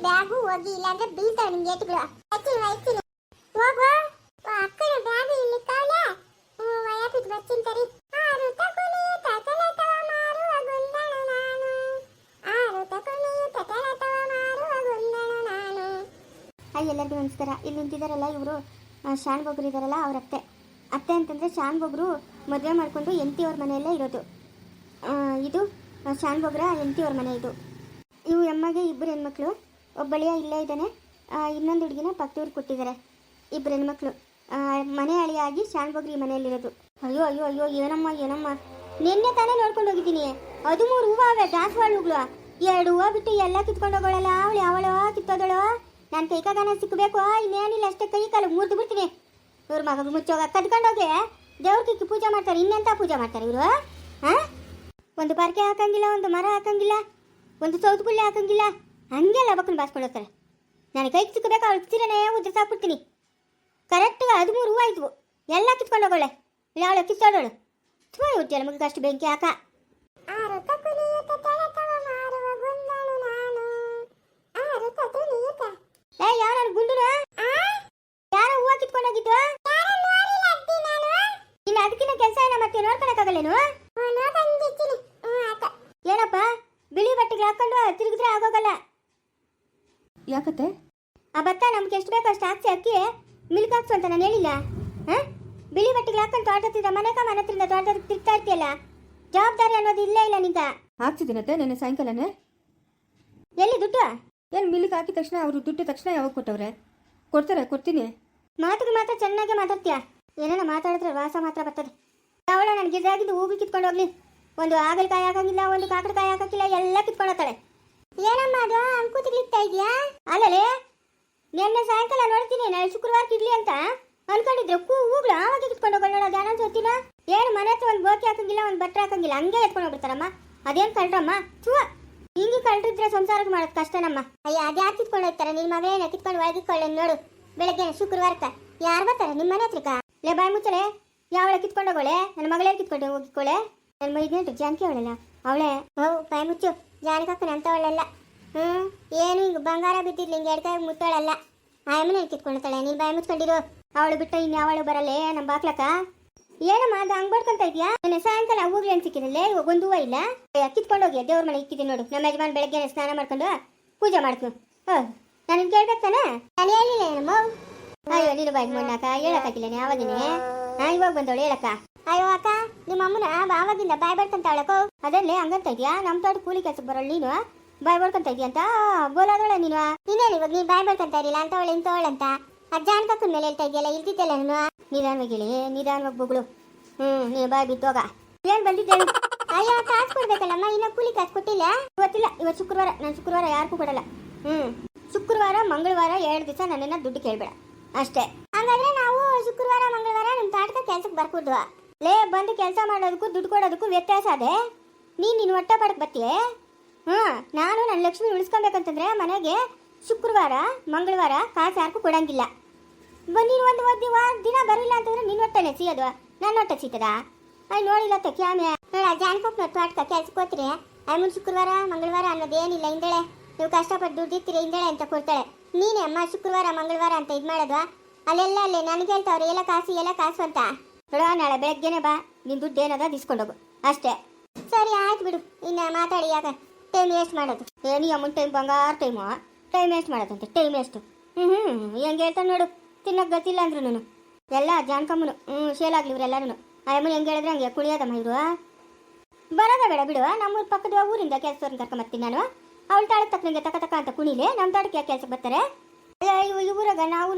Bag ಹೋಗಿ ಇಲ್ಲ ಅಂದ್ರೆ ಬೀಳ್ತಾವೆ ನಿಮ್ಗೆ ಏಟುಗಳು. ಎತ್ತೀನಿ ಹೋಗು. ಅಕ್ಕನ ಬ್ಯಾಗು ಇಲ್ಲಿ ಕಾವಲೆ ವಯಪಿಟ್ ಬರ್ತೀನಿ ತರಿ. ಆರು ತಕೊನಿ ತತಲ ತವ ಮಾರುವ ಗುಂದಣ ನಾನು. ಆರು ತಕೊನಿ ತತಲ ತವ ಮಾರುವ ಗುಂದಣ ನಾನು. ಎಲ್ಲರಿಗೂ ನಮಸ್ಕಾರ. ಇಲ್ಲಿ ನಿಂತಿದ್ದಾರಲ್ಲ ಇವರು ಶಾನ್ ಬೊಬ್ರು ಇದ್ದಾರಲ್ಲ ಅವ್ರ ಅತ್ತೆ ಅಂತಂದರೆ ಶಾನ್ ಬೊಬ್ರು ಮದುವೆ ಮಾಡಿಕೊಂಡು ಎಂಟಿಯವ್ರ ಮನೆಯಲ್ಲೇ ಇರೋದು. ಇದು ಶಾನ್ ಬೊಬ್ರ ಎಂಟಿಯವ್ರ ಮನೆ. ಇವು ಎಮ್ಮಗೆ ಇಬ್ಬರು ಹೆಣ್ಮಕ್ಳು. ಒಬ್ಬಳಿಯ ಇಲ್ಲೇ ಇದ್ದಾನೆ, ಇನ್ನೊಂದು ಹುಡುಗಿನ ಪಕ್ಕದವ್ರು ಕೊಟ್ಟಿದ್ದಾರೆ. ಇಬ್ಬರು ಹೆಣ್ಮಕ್ಳು ಮನೆ ಅಳಿಯಾಗಿ ಶಾನ್ ಬೊಬ್ರು ಈ ಮನೆಯಲ್ಲಿರೋದು. ಅಯ್ಯೋ ಅಯ್ಯೋ ಅಯ್ಯೋ ಏನಮ್ಮ ನಿನ್ನೆ ತಾನೇ ನೋಡ್ಕೊಂಡು ಹೋಗಿದ್ದೀನಿ. 13 ಹೂವು ಅವೆ ದಾಸವಾಳುಗಳು. 2 ಹೂವು ಬಿಟ್ಟು ಎಲ್ಲ ಕಿತ್ಕೊಂಡು ಹೋಗೋಳಲ್ಲ ಅವಳು ಕಿತ್ತೋದಳು. ನಾನು ಕೈಕಾಗನ ಸಿಕ್ಕಬೇಕು, ಇನ್ನೇನಿಲ್ಲ ಅಷ್ಟೇ ಕೈ ಕಾಲು ಮುರಿದು ಬಿಡ್ತೀನಿ. ಇವ್ರ ಮಗ ಮುಚ್ಚೋಗ ಕದ್ಕೊಂಡೋಗಿ ದೇವ್ರಿಗೆ ಪೂಜೆ ಮಾಡ್ತಾರೆ. ಇನ್ನೆಂತ ಪೂಜೆ ಮಾಡ್ತಾರೆ ಇವರು? ಒಂದು ಪಾರ್ಕೆ ಹಾಕಂಗಿಲ್ಲ, ಒಂದು ಮರ ಹಾಕಂಗಿಲ್ಲ, ಒಂದು ಸೌತುಗುಳ್ಳೆ ಹಾಕಂಗಿಲ್ಲ, ಹಂಗೆಲ್ಲ ಬಕ್ಕನ್ನು ಬಾಸ್ಕೊಂಡು ಹೋಗ್ತಾರೆ. ನಾನು ಕೈಗೆ ಸಿಕ್ಕಬೇಕು, ಅವ್ಳಿಗೆ ಸಿರನೇ ಉದ್ದ ಸಾಕ್ಬಿಡ್ತೀನಿ. ಕರೆಕ್ಟಾಗಿ 13 ಹೂವು ಆಯ್ತು, ಎಲ್ಲ ಕಿತ್ಕೊಂಡು ಹೋಗೋಳೆ. ಇಲ್ಲ ಅವಳು ಕಿತ್ತೋದಳು. ಸುಮ್ಮನೆ ಹುಟ್ಟಿಯಲ್ಲ ಮಗ ಅಷ್ಟು ಬೆಂಕಿ ಹಾಕ. ಯಾರು ಗುಂಡುನ ಯಾರೋ ಹೂವು ಕಿತ್ಕೊಂಡು ಹೋಗಿದ್ದು? ಇನ್ನು ಅದಕ್ಕಿನ್ನ ಕೆಲಸ ಏನ ಮತ್ತೆ ನೋಡ್ಕೊಳಕ್ಕಾಗಲ್ಲೇನು? ಏನಪ್ಪ ಬಿಳಿ ಬಟ್ಟೆಗೆ ಹಾಕೊಂಡು ತಿರುಗಿದ್ರೆ ಆಗೋಗಲ್ಲ. ಯಾಕತ್ತೆ? ಆ ಭತ್ತ ನಮ್ಗೆ ಎಷ್ಟು ಬೇಕೋ ಅಷ್ಟು ಹಾಕ್ಸಿ ಅಕ್ಕಿ ಮಿಲ್ಕ್ ಹಾಕ್ಸು ಅಂತ ನಾನು ಹೇಳಿಲ್ಲ? ಬಿಳಿ ಬಟ್ಟೆಗೆ ಹಾಕೊಂಡು ತೋಟದಿಂದ ಮನೆ ಹತ್ರದಿಂದ ತೋಟದ ತಿರ್ತಾ ಇರ್ತೀಯಲ್ಲ, ಜವಾಬ್ದಾರಿ ಅನ್ನೋದು ಇಲ್ಲೇ ಇಲ್ಲ ನಿಂಗ. ಹಾಕ್ಸಿದ್ದೀನತ್ತೆ ನೆನ್ನೆ ಸಾಯಂಕಾಲನೇ. ಎಲ್ಲಿ ದುಡ್ಡು? ಏನು ಮಿಲ್ಕ್ ಹಾಕಿದ ತಕ್ಷಣ ಅವರು ದುಡ್ಡು ತಕ್ಷಣ ಯಾವಾಗ ಕೊಟ್ಟವ್ರೆ? ಕೊಡ್ತೀನಿ. ಮಾತಿಗೆ ಮಾತ್ರ ಚೆನ್ನಾಗಿ ಮಾತಾಡ್ತೀಯ. ಏನೇನ ಮಾತಾಡಿದ್ರೆ ವಾಸ ಮಾತ್ರ ಬರ್ತದೆ. ಅವಳ ನನಗೆ ಗಿದ್ದಾಗಿದ್ದು ಹೂವು ಕಿತ್ಕೊಂಡು ಹೋಗ್ಲಿ. ಒಂದು ಹಾಗಲಕಾಯಿ ಹಾಕಂಗಿಲ್ಲ, ಒಂದು ಕಾಕಡಕಾಯಿ ಹಾಕಕ್ಕಿಲ್ಲ, ಎಲ್ಲ ಕಿತ್ಕೊಂಡು ಹೋಗ್ತಾಳೆ. ಏನಮ್ಮ ಅದು ಅನ್ಕೂತಿಗ್ಲಿಕ್ತಾ ಇದೆಯಾ? ಅಲ್ಲಲೇ ನಿನ್ನೆ ಸಾಯಂಕಾಲ ನೋಡ್ತೀನಿ, ನಾಳೆ ಶುಕ್ರವಾರಕ್ಕೆ ಇಡ್ಲಿ ಅಂತ ಅನ್ಕೊಂಡಿದ್ರೆ ಹೂಗಳು ಆವಾಗ ಕಿತ್ಕೊಂಡು ಹೋಗೋಣ. ಧ್ಯಾನ ಜೊತಿನ ಏನು ಮನೆ ಹತ್ರ ಒಂದು ಬೋಕಿ ಹಾಕಂಗಿಲ್ಲ, ಒಂದು ಬಟ್ಟೆ ಹಾಕಂಗಿಲ್ಲ, ಹಂಗೆ ಎತ್ಕೊಂಡು ಹೋಗ್ಬಿಡ್ತಾರಮ್ಮ. ಅದೇನು ಕಳ್ರಮ್ಮ? ಹಿಂಗೆ ಕಳ್ರಿದ್ರೆ ಸಂಸಾರಕ್ಕೆ ಮಾಡೋದು ಕಷ್ಟನಮ್ಮ. ಅಯ್ಯ ಅದ್ಯಾರು ಕಿತ್ಕೊಂಡು ಹೋಗ್ತಾರೆ? ನಿನ್ನ ಮಗಳೇನ ಕಿತ್ಕೊಂಡು ಒಳಗಿಟ್ಕೊಳ್ಳಿ ನೋಡು. ಬೆಳಗ್ಗೆ ಶುಕ್ರವಾರಕ್ಕ ಯಾರು ಬರ್ತಾರೆ ನಿಮ್ಮ ಮನೆ ಹತ್ರಕ್ಕ? ಲೇ ಬಾಯಿ ಮುಚ್ಚಲೆ, ಯಾವಳ ಕಿತ್ಕೊಂಡು ಹೋಗೋಳೆ? ನನ್ನ ಮಗಳೇ ಕಿತ್ಕೊಂಡು ಹೋಗಿಕೊಳ್ಳೆ. ನನ್ನ ಮೈದ್ನೇಟು ಜಾನಕಿ ಅವಳಲ್ಲ ಅವಳೆ. ಬಾಯಿ ಮುಚ್ಚು, ಜಾನಕಕ್ಕನ ಅಂತ ಅವಳಲ್ಲ. ಏನು ಹಿಂಗೆ ಬಂಗಾರ ಬಿದ್ದಿರ್ಲಿ ಹಿಂಗೆ ಎಡ್ಕಾಯಿ ಮುತ್ತೋಳಲ್ಲ. ಆಯಮ್ಮನೇ ಕಿತ್ಕೊಂಡ್ತಾಳೆ. ನೀನು ಬಾಯಿ ಮುಚ್ಕೊಂಡಿರು. ಅವಳು ಬಿಟ್ಟು ಇನ್ಯಾವಳು ಬರಲ್ಲೇ ನಮ್ಮ ಬಾಕ್ಲಕ್ಕ. ಏನಮ್ಮ ಅದು ಹಂಗೆ ಬಡ್ಕೊಂತ ಇದೆಯಾ? ನನ್ನ ಸಾಯಂಕಾಲ ಹೂಗ್ಲಿ ಅಂತ ಸಿಕ್ಕಿರಲ್ಲೇ, ಇವಾಗ ಒಂದು ಹೂವು ಇಲ್ಲ. ಕಿತ್ಕೊಂಡು ಹೋಗಿ ದೇವ್ರ ಮನೆ ಇಕ್ಕಿದ್ದೀನಿ ನೋಡು. ನಮ್ಮ ಯಜಮಾನ್ ಬೆಳಗ್ಗೆ ಸ್ನಾನ ಮಾಡ್ಕೊಂಡು ಪೂಜೆ ಮಾಡ್ತೀನಿ. ನಾನು ಕೇಳ್ಬೇಕು ತಾನೆ? ನಾನು ಹೇಳಿಲ್ಲ ನಮ್ಮ. ಅಯ್ಯೋ ನೀನು ಬಾಯಿ ಮಣ್ಣಾಕ ಹೇಳಕ್ಕಾಗಿಲ್ಲ ಯಾವಾಗಿನೇ. ಇವಾಗ ಬಂದವಳು ಹೇಳಕ್ಕ. ಅಯ್ಯೋ ಅಕ್ಕ, ನಿಮ್ಮ ಅಮ್ಮನ ಆವಾಗಿಂದ ಬಾಯ್ ಬಡ್ಕೊಂತ ಅವಳಕ್ಕೋ. ಅದನ್ನೇ ಹಂಗಂತ ಇದೆಯಾ? ನಮ್ಮ ತೋಟ ಕೂಲಿ ಕೆಲಸ ಬರೋಳು ನೀನು ಬಾಯ್ ಬಡ್ಕೊಂತ ಇದೆಯಾ ಅಂತ ಬೋಲಾದವಳೆ ನೀನು. ಇನ್ನೇನು ಇವಾಗ ನೀನು ಬಾಯ್ ಬಡ್ಕೊಂತ ಇರಲಿಲ್ಲ ಅಂತವಳೆ ಇಂತವಳಂತ ಜಾನಕಕ್ಕನ ಮೇಲೆ ಹೇಳ್ತಾ ಇದೆಯಲ್ಲ, ಇಲ್ದಿದ್ದಲ್ಲ ನಾನು. ನಿಧಾನವಾಗಿ ಹೇಳಿ, ನಿಧಾನವಾಗಿ ಬೊಗಳು. ನೀನು ಬಾಯ್ ಬಿದ್ದೋಗ. ಏನು ಬಂದಿದ್ದೇನೆ? ಅಯ್ಯೋ ಕಾಸು ಕೊಡ್ಬೇಕಲ್ಲಮ್ಮ, ಇನ್ನೂ ಕೂಲಿ ಕಾಸು ಕೊಟ್ಟಿಲ್ಲ. ಗೊತ್ತಿಲ್ಲ, ಇವತ್ತು ಶುಕ್ರವಾರ. ನಾನು ಶುಕ್ರವಾರ ಯಾರಿಗೂ ಕೊಡಲ್ಲ. ಶುಕ್ರವಾರ ಮಂಗಳವಾರ 2 ದಿವಸ ನನ್ನನ್ನು ದುಡ್ಡು ಕೇಳಬೇಡ ಅಷ್ಟೇ. ಹಾಗಾದ್ರೆ ನಾವು ಶುಕ್ರವಾರ ಮಂಗಳವಾರ ನಿಮ್ಮ ತಾಟಕ ಕೆಲ್ಸಕ್ಕೆ ಬರ್ಕೊಡ್ವ. ಲೇ ಬಂದು ಕೆಲಸ ಮಾಡೋದಕ್ಕೂ ದುಡ್ಡು ಕೊಡೋದಕ್ಕೂ ವ್ಯತ್ಯಾಸ ಅದೇ. ನೀನು ಹೊಟ್ಟೆ ಪಡಕ್ಕೆ ಬರ್ತೀಯ. ನಾನು ನನ್ನ ಲಕ್ಷ್ಮಿ ಉಳಿಸ್ಕೊಬೇಕಂತಂದ್ರೆ ಮನೆಗೆ ಶುಕ್ರವಾರ ಮಂಗಳವಾರ ಕಾಸು ಯಾರಿಗೂ ಕೊಡಂಗಿಲ್ಲ. ನೀನು ಒಂದು ದಿನ ಬರಲಿಲ್ಲ ಅಂತಂದ್ರೆ ನಿನ್ನ ಹೊಟ್ಟೆನೆ ಸಿಗೋದು, ನನ್ನ ಹೊಟ್ಟೆ ಸಿಗ್ತದ? ನೋಡಿಲ್ಲ ಕ್ಯಾಮೆ ಜಾನಕಪ್ಪನ ತೋಟಕ ಕೆಲ್ಸಕ್ಕೆ ಹೋಗ್ತೀರಿ. ಮುಂದೆ ಶುಕ್ರವಾರ ಮಂಗಳವಾರ ಅನ್ನೋದೇನಿಲ್ಲ. ಹಿಂದಳೆ ನೀವು ಕಷ್ಟಪಟ್ಟು ದುಡ್ಡಿರ್ತೀರಿ, ಹಿಂದಳೆ ಅಂತ ಕೊಡ್ತಾಳೆ. ನೀನೇ ಅಮ್ಮ ಶುಕ್ರವಾರ ಮಂಗಳವಾರ ಅಂತ ಇದು ಮಾಡೋದು. ಅಲ್ಲೆಲ್ಲ ಅಲ್ಲೇ ನನಗೆ ಹೇಳ್ತಾವ್ರೆ ಎಲ್ಲ ಕಾಸು ಅಂತ. ನೋಡ ನಾಳೆ ಬೆಳಗ್ಗೆನೆ ಬಾ, ನಿನ್ನ ದುಡ್ಡು ಏನದ ದಿಸ್ಕೊಂಡೋಗು ಅಷ್ಟೇ. ಸರಿ ಆಯ್ತು ಬಿಡು, ಇನ್ನು ಮಾತಾಡಿ. ಯಾಕ ಟೈಮ್ ವೇಸ್ಟ್ ಮಾಡೋದು? ಏನು ಅಮ್ಮನ ಟೈಮ್ ಬಂಗಾರ ಟೈಮ್ ವೇಸ್ಟ್ ಮಾಡೋದಂತೆ. ಟೈಮ್ ವೇಸ್ಟು ಹೆಂಗೆ ಹೇಳ್ತಾನೆ ನೋಡು. ತಿನ್ನಕ್ಕೆ ಗೊತ್ತಿಲ್ಲ ಅಂದ್ರು ನಾನು ಎಲ್ಲ ಜಾನ್ಕಮ್ಮನು ಶೇಲಾಗ್ಲಿ ಇವರೆಲ್ಲರೂ. ಅಮ್ಮನ ಹೆಂಗೆ ಹೇಳಿದ್ರೆ ಹಂಗೆ ಕುಣಿಯೋದಮ್ಮ ಇವರು. ಬರೋದ ಬೇಡ ಬಿಡು, ನಮ್ಮೂರ ಪಕ್ಕದ ಊರಿಂದ ಕೆಲಸದವ್ರನ್ನ ಕರ್ಕೊಂಬರ್ತೀನಿ ನಾನು. ಅವಳು ತಾಳಕ್ಕೆ ತಕ್ಕನಂಗೆ ತಕ್ಕ ಅಂತ ಕುಣಿಲೆ ನಮ್ಮ ತಾಡಕ್ಕೆ ಯಾಕೆ ಕೆಲ್ಸಕ್ಕೆ ಬರ್ತಾರೆ? ಊರಾಗ ನಾವು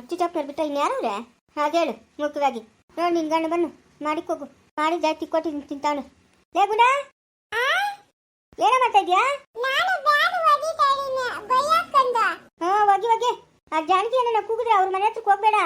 ಚಿಚಪ್ಪನವ್ರು ಬಿಟ್ಟು ಇನ್ಯಾರವ್ರೆ? ಹಾಗೇಳು ಮುಖ್ಯವಾಗಿ. ನೋಡಿ ನಿನ್ನ ಗಂಡು ಬನ್ನು ಮಾಡಿಕೋಗು. ಮಾಡಿ ಜಾಸ್ತಿ ಕೊಟ್ಟು ತಿಂತಾವನು. ಲೇ ಗುಣ, ಏನೋ ಮಾಡ್ತಾ ಇದೆಯಾ? ಒಗಿ ಆ ಜಾನಕಿ ಏನೋ ಕೂಗಿದ್ರೆ ಅವ್ರ ಮನೆ ಹತ್ರಕ್ಕೆ ಹೋಗ್ಬೇಡ.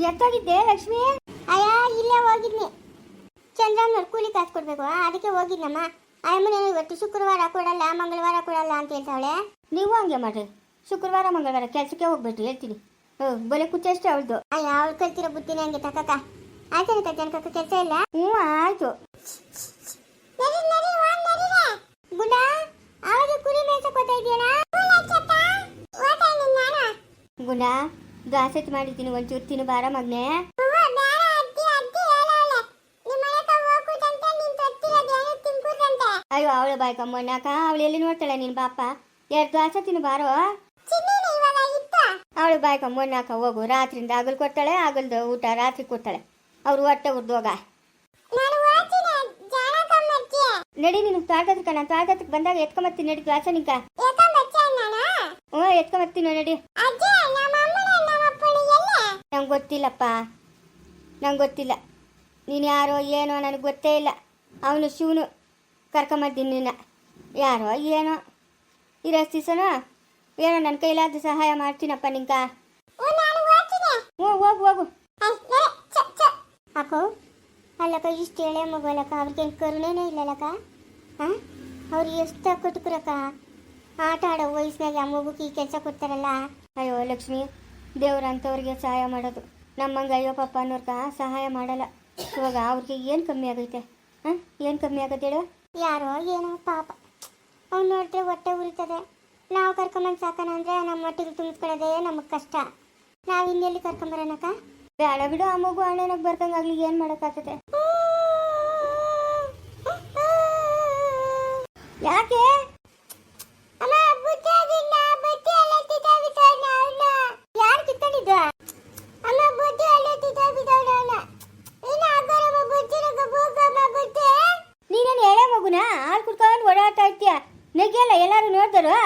ಎತ್ತೋಗಿದ್ದೆ ಲಕ್ಷ್ಮಿ? ಅಯ್ಯ ಇಲ್ಲೇ ಹೋಗಿದ್ನಿ. ಚಂದ್ರನ್ ಕೂಲಿ ಕಾಸು ಕೊಡ್ಬೇಕು, ಅದಕ್ಕೆ ಹೋಗಿದ್ನಮ್ಮ. ಅಮ್ಮನ ಇವತ್ತು ಶುಕ್ರವಾರ ಕೊಡಲ್ಲ, ಮಂಗಳವಾರ ಕೊಡಲ್ಲ ಅಂತ ಹೇಳ್ತಾವಳೆ. ನೀವು ಹಂಗೆ ಮಾಡ್ರಿ, ಶುಕ್ರವಾರ ಮಂಗಳವಾರ ಕೆಲಸಕ್ಕೆ ಹೋಗ್ಬಿಟ್ರಿ ಹೇಳ್ತೀನಿ. ಬಲೆ ಕುಚ್ಚ ಅಷ್ಟೇ ಅವಳ್ದು. ಅಯ್ಯ ಅವಳು ಕಲ್ತಿರೋ ಬುದ್ಧಿನ ಹಂಗೆ ತಕ್ಕ. ಆಯ್ತಾನೆ ಜನಕಕ್ಕ ಕೆಲಸ ಇಲ್ಲ. ಹ್ಞೂ ಆಯ್ತು. ಗುಂಡ ಅವಾಗ ಕುರಿ ಮೇಯ್ಸಕ್ ಹೋಗ್ತಾ ಇದೆಯಾ? ಗುಂಡ ದಾಸೆತ್ ಮಾಡಿದ್ದೀನಿ, ಒಂಚೂರು ತಿನ್ನು ಬಾರ ಮಗ್ನೆ. ಅಯ್ಯೋ ಅವಳ ಬಾಯ್ ಕಮ್ಮಣ್ಣಾಕ, ಅವಳು ಎಲ್ಲಿ ನೋಡ್ತಾಳೆ ನಿನ್ ಬಾಪ? 2 ದಾಸ ತಿನ್ನು ಬಾರೋ. ಅವಳು ಬಾಯ್ ಕಮ್ಮಣ್ಣಾಕ ಹೋಗು, ರಾತ್ರಿಯಿಂದ ಆಗಲ್ ಕೊಡ್ತಾಳೆ, ಆಗಲ್ದು ಊಟ ರಾತ್ರಿ ಕೊಡ್ತಾಳೆ. ಅವ್ರು ಹೊಟ್ಟೆ ಉರ್ದೋಗ ನಡಿ. ನೀನು ತೋಟದಕ್ಕೆ, ನಾನು ತೋಟದಕ್ಕೆ ಬಂದಾಗ ಎತ್ಕೊಂಬತ್ತೀನಿ ನಡಿ. ದಾಸ ನಿಂಕ ಎತ್ಕೊಂಬತ್ತೀನಿ ನಡಿ. ನಂಗೆ ಗೊತ್ತಿಲ್ಲಪ್ಪ, ನಂಗೆ ಗೊತ್ತಿಲ್ಲ. ನೀನು ಯಾರೋ ಏನೋ ನನಗೆ ಗೊತ್ತೇ ಇಲ್ಲ. ಅವನು ಶಿವನು ಕರ್ಕೊಂಬದ್ದೀನಿ ನಿನ್ನ. ಯಾರೋ ಏನೋ ಇರೋಷ್ಟು ದಿವಸನೋ ಏನೋ ನನ್ನ ಕೈಲಾದ ಸಹಾಯ ಮಾಡ್ತೀನಪ್ಪ ನಿಂಕ. ಹ್ಞೂ ಹೋಗು ಹೋಗು. ಅಕ್ಕೋ ಅಲ್ಲಕ್ಕ, ಇಷ್ಟು ಎಳೆ ಮಗುವಲ್ಲಕ್ಕ, ಅವ್ರಿಗೇನು ಕರುಣೆನೇ ಇಲ್ಲಲ್ಲಕ್ಕ. ಹಾಂ ಅವ್ರಿಗೆ ಎಷ್ಟು ಕೊಟ್ಟುಕರಕ್ಕ? ಆಟ ಆಡೋ ವಯಸ್ಸಿನಾಗ ಆ ಮಗುಗೆ ಈ ಕೆಲಸ ಕೊಡ್ತಾರಲ್ಲ. ಅಯ್ಯೋ ಲಕ್ಷ್ಮಿ, ದೇವ್ರಂಥವ್ರಿಗೆ ಸಹಾಯ ಮಾಡೋದು. ನಮ್ಮಂಗೆ ಅಯ್ಯೋ ಪಾಪ ಅನ್ನೋರ್ಗ ಸಹಾಯ ಮಾಡಲ್ಲ. ಇವಾಗ ಅವ್ರಿಗೆ ಏನು ಕಮ್ಮಿ ಆಗೈತೆ? ಹಾಂ ಏನು ಕಮ್ಮಿ ಆಗತ್ತೆ ಹೇಳು? ಯಾರೋ ಏನೋ ಪಾಪ, ಅವ್ನು ನೋಡಿದ್ರೆ ಹೊಟ್ಟೆ ಉರಿತದೆ. ನಾವು ಕರ್ಕೊಂಬಂದು ಸಾಕೋಣ ಅಂದರೆ ನಮ್ಮ ಹೊಟ್ಟೆಗೆ ತುಂಬಿಸ್ಕೊಳ್ಳೋದೇ ನಮಗೆ ಕಷ್ಟ. ನಾವು ಇನ್ನೆಲ್ಲಿ ಕರ್ಕೊಂಬರೋಣಕ್ಕ? ಬೇಡ ಬಿಡು, ಆ ಮಗು ಅಣ್ಣನಾಗ ಬರ್ದಂಗಾಗ್ಲಿ, ಏನು ಮಾಡೋಕ್ಕಾಗ್ತದೆ? ಯಾಕೆ? ಯಾರು ಕಿತ್ತಂಡಿದ್ದು? ನೀನೇನು ಎಳೆ ಮಗುನ ಹಾಲು ಕುಡ್ಕೊಂಡು ಓಡಾಡ್ತಾ ಇರ್ತೀಯ, ನೆಗೆಯಲ್ಲ ಎಲ್ಲರೂ ನೋಡ್ದರು.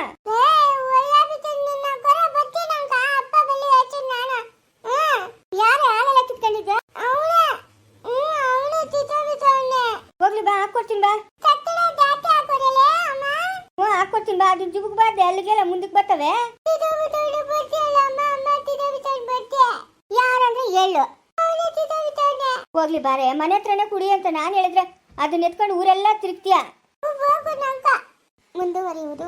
ಹೋಗ್ಲಿ ಬಾ, ಹಾಕ್ಕೊಡ್ತೀನಿ ಬಾ. ಹ್ಞೂ ಹಾಕ್ಕೊಡ್ತೀನಿ ಬಾ. ಅದು ಜುಬುಕ್ ಬಾರ್ದೆ, ಅಲ್ಲಿಗೆಲ್ಲ ಮುಂದಕ್ಕೆ ಬರ್ತವೆ. ಯಾರಂದ್ರೆ ಹೇಳು. ಹೋಗ್ಲಿ ಬಾರೆ, ಮನೆ ಹತ್ರನೇ ಕುಡಿ ಅಂತ ನಾನು ಹೇಳಿದ್ರೆ ಅದನ್ನ ಎತ್ಕೊಂಡು ಊರೆಲ್ಲ ತಿರುಗ್ತೀಯ. ಮುಂದುವರಿಯುವುದು